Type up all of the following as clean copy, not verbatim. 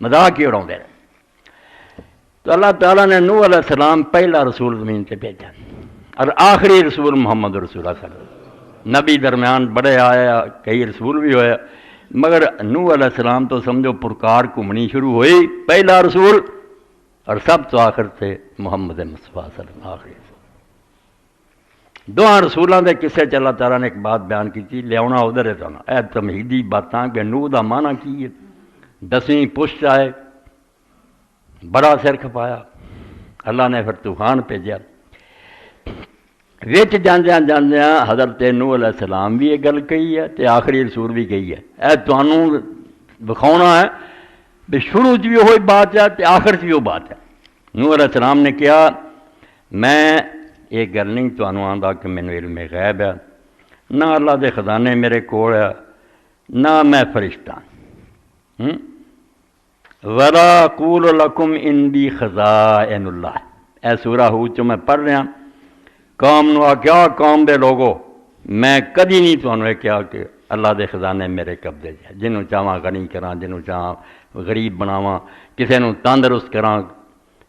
مذاق ہی اڑاتے رہے۔ تو اللہ تعالیٰ نے نوح علیہ السلام پہلا رسول زمین سے بھیجا اور آخری رسول محمد رسول اللہ صلی اللہ علیہ وسلم۔ نبی درمیان بڑے آیا، کئی رسول بھی ہوئے، مگر نوح علیہ السلام تو سمجھو پرکار گھومنی شروع ہوئی، پہلا رسول، اور سب تو آخر سے محمد مصطفیٰ صلی اللہ علیہ وسلم آخری رسول۔ دونوں رسولوں کے قصے چ اللہ تعالیٰ نے ایک بات بیان کی تھی، لیاؤنا ادھر ہے تو اے تمہیدی باتاں کہ نوح دا معنی کی ہے، 10ویں پشت آئے، بڑا سر کھپایا، اللہ نے پھر طوفان بھیجا۔ وچ جاندیاں جاندیاں حضرت نوح علیہ السلام بھی یہ گل کہی ہے تے آخری رسول بھی کہی ہے۔ اے تانوں دکھاؤنا ہے بھی شروع چ بھی وہی بات ہے تے آخر چ بھی وہ بات ہے۔ نوح علیہ السلام نے کہا میں یہ گل نہیں تانوں آندا کہ مینوں علم غیب ہے، نہ اللہ دے خزانے میرے کول ہے، نہ میں فرشتہ وَلَا أَقُولُ لَكُمْ عِندِي خَزَائِنُ اللَّهِ۔ اے سورہ ہود چ میں پڑھ رہا، قوم نو آکھیا قوم دے لوگو میں کدی نہیں تانوں یہ کہا کہ اللہ دے خزانے میرے قبضے ہے، جنوں چاہواں غنی کراں، جنوں چاہاں غریب بناواں، کسے نوں تندرست کراں،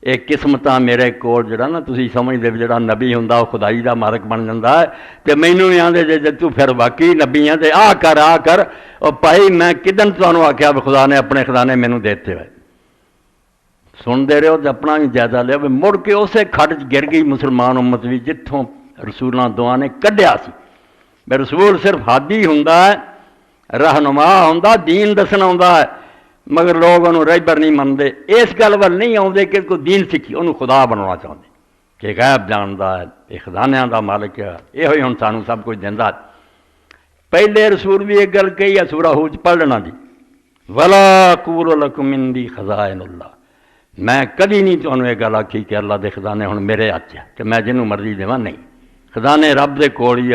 ایک قسمتاں میرے کول جڑا نا تسی سمجھدے جڑا نبی ہوندا وہ خدائی دا مالک بن جاندا ہے، تے مینوں بھی آندے جے تو پھر واقعی نبی ہیں تے آ کر او بھائی میں کدن تانوں آکھیا بھی خدا نے اپنے خزانے مینوں دیتے ہوئے۔ سن دے رہے ہو تے اپنا بھی جائزہ لیا، مڑ کے اسے کھڈ چ گر گئی مسلمان امت بھی جتھوں رسولاں دعا نے کڈیا سی۔ بے رسول صرف ہادی ہوندا ہے، رہنما ہوندا، دین دسنا ہوندا ہے، مگر لوگ انہوں رہبر نہیں منتے، اس گل ول نہیں آتے کہ کوئی دین سیکھی، انہوں خدا بنانا چاہتے کہ غیب جاندا ہے، یہ خزانیاں دا مالک ہے، یہ ہوئی ہن سانوں سب کچھ دیندا ہے۔ پہلے رسول بھی ایک گل کہی ہے سورہ ہود پڑھ لینا جی، وَلَا أَقُولُ لَكُمْ عِندِي خَزَائِنُ اللَّهِ۔ میں کدی نہیں تانوں یہ گل آکھی کہ اللہ دے خزانے ہن میرے ہاتھ ہے کہ میں جنوں مرضی دیواں، نہیں، خزانے رب دے کول ہی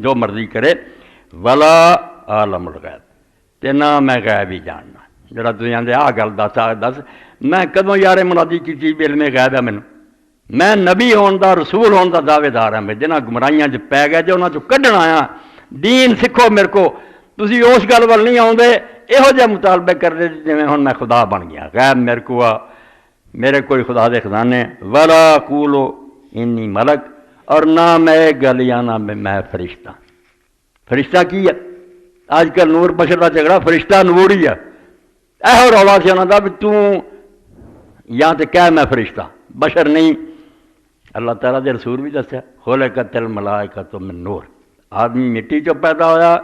جو مرضی کرے۔ وَلَا أَعْلَمُ الْغَيْبَ، تے نہ میں غیب ہی جاننا، جڑا تسی آندے آ گل دس میں کدوں یار منادی کیتی بھی علم غیب ہے مینوں؟ میں نبی ہون دا رسول ہون دا دعوے دار ہاں، جنہاں گمراہیاں چ پی گئے جو انہاں چوں کڈن آیا، دین سکھو میرے کو، تسی اس گل ول نہیں آوندے، یہو جہے مطالبے کرتے جویں ہن میں خدا بن گیا، غیب میرے کو آ، میرے کوئی خدا دے خزانے۔ وَلَا أَقُولُ إِنِّي مَلَک، اور نہ میں گل آنا میں فرشتہ۔ فرشتہ کی ہے؟ آج کل نور بشر کا جھگڑا، فرشتہ نور ہی ہے، ایہو رولا سی انہاں دا بھی تو یا تے کہہ میں فرشتہ، بشر نہیں۔ اللہ تعالیٰ دے رسول بھی دسیا خلقت الملائکۃ من نور، آدمی مٹی چو پیدا ہویا،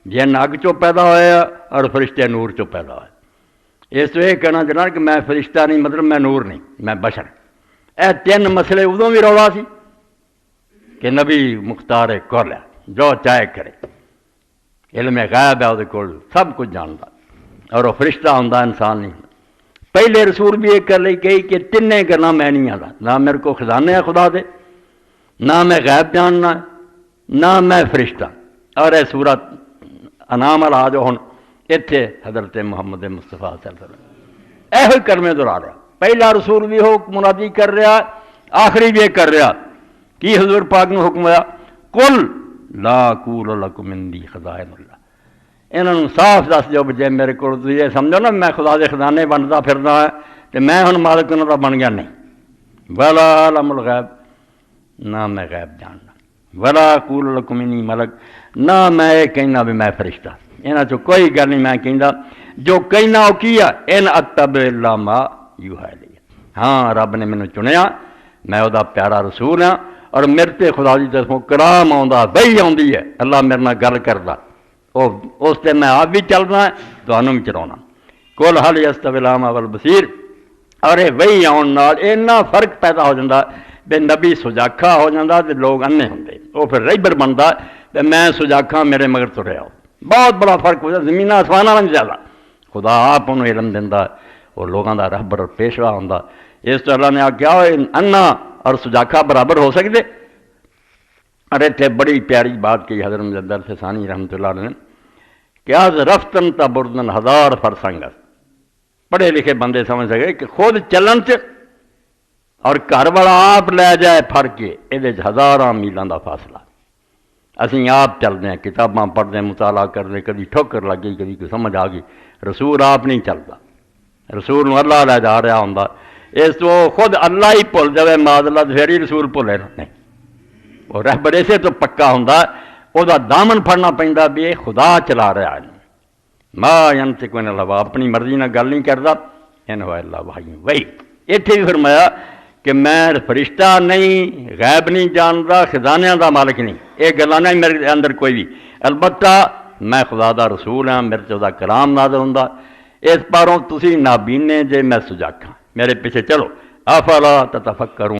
جن اگ چو پیدا ہویا، اور فرشتے نور چو پیدا ہوئے۔ اس تو یہ کہنا جناب کہ میں فرشتہ نہیں، مطلب میں نور نہیں، میں بشر۔ اے تین مسئلے ادوں بھی رولا سی کہ نبی مختار کل ہے، جو چاہے کرے، علم غیب ہے وہ کول، سب کچھ جانتا، اور وہ فرشتہ ہوندا انسان نہیں۔ پہلے رسول بھی ایک گل کہی کہ تینے گلاں میں نہیں آتا، نہ میرے کو خزانے ہیں خدا دے، نہ میں غیب جاننا، نہ میں فرشتہ۔ اور اے سورت انعام والا جو ہن اتنے حضرت محمد مصطفیٰ صلی اللہ علیہ وسلم ایہو کلمے دہرا رہا، پہلا رسول بھی ہو منادی کر رہا، آخری بھی کر رہا۔ کی حضور پاک نے حکم ہوا قل لا اقول لکم عندی خزائن اللہ، انہوں نے صاف دس جو بجے میرے کو یہ سمجھو نا میں خدا دے خزانے بنتا پھرنا ہے تو میں ہن مالک انہوں کا بن گیا، نہیں۔ ولا علم الغیب، نہ میں غیب جاننا، ولا اقول لکم انی ملک، نہ میں یہ کہنا بھی میں فرشتہ، انہاں چوں کوئی گل نہیں میں کہندا، جو کہنا وہ کیا ان اتبع الا ما یوحی الی۔ ہاں رب نے مینوں چنیا، میں وہ پیارا رسول ہاں، اور میرے تے خدا دی طرفوں کلام آندا، وحی آندی ہے، اللہ میرے نال گل کردا، اس تے میں آپ بھی چلنا ہے، تانوں بھی چلاونا۔ قل هل یستوی الاعمی والبصیر، اور یہ وہی آن نال اینا فرق پیدا ہو جاتا بے نبی سجاکھا ہو جاتا تے لوگ انے ہوندے، وہ پھر رہبر بنتا تے میں سجاکھا میرے مگر تریا ہو، بہت بڑا فرق ہو جاتا، زمین آسمان نہیں زیادہ، خدا آپ انہوں علم دینا، وہ لوگوں کا رہبر اور پیشوا ہوتا۔ اس تو اللہ نے آخیا انا اور سجاکھا برابر ہو سکتے؟ اور اتنے بڑی پیاری بات کی حضرت مجدد ثانی رحمۃ اللہ علیہ نے کہ آج رفتن تا بردن ہزار فرسنگ، پڑھے لکھے بندے سمجھ سکے کہ خود چلن سے اور گھر والا آپ لے جائے پھڑ کے یہ ہزاراں میلاں دا فاصلہ، اسی آپ چلتے ہیں، کتاباں پڑھتے ہیں، مطالعہ کرتے، کبھی ٹھوکر لگ گئی، کبھی کوئی سمجھ آ گئی، رسول آپ نہیں چلتا، رسول نو اللہ لے جا رہا ہوں، اس تو خود اللہ ہی بھول جائے معاذ اللہ پھر ہی رسول بھولے نہیں، وہ رہبر اسے تو پکا ہوں وہ دامن پھڑنا پہنتا بھی یہ خدا چلا رہا ہے، ما ینطق عن الہویٰ، اپنی مرضی نہ گل نہیں کرتا، ان ہو الا وحی وہی۔ اتنے بھی فرمایا کہ میں فرشتہ نہیں، غیب نہیں جانتا، خزانیاں دا مالک نہیں، یہ گلاں نہیں میرے اندر کوئی بھی، البتہ میں خدا دا رسول ہاں، میرے چ کلام نازل ہوندا، اس پاروں تسی نابینے جے میں سجاکھاں، میرے پیچھے چلو، افلا تتفکرون۔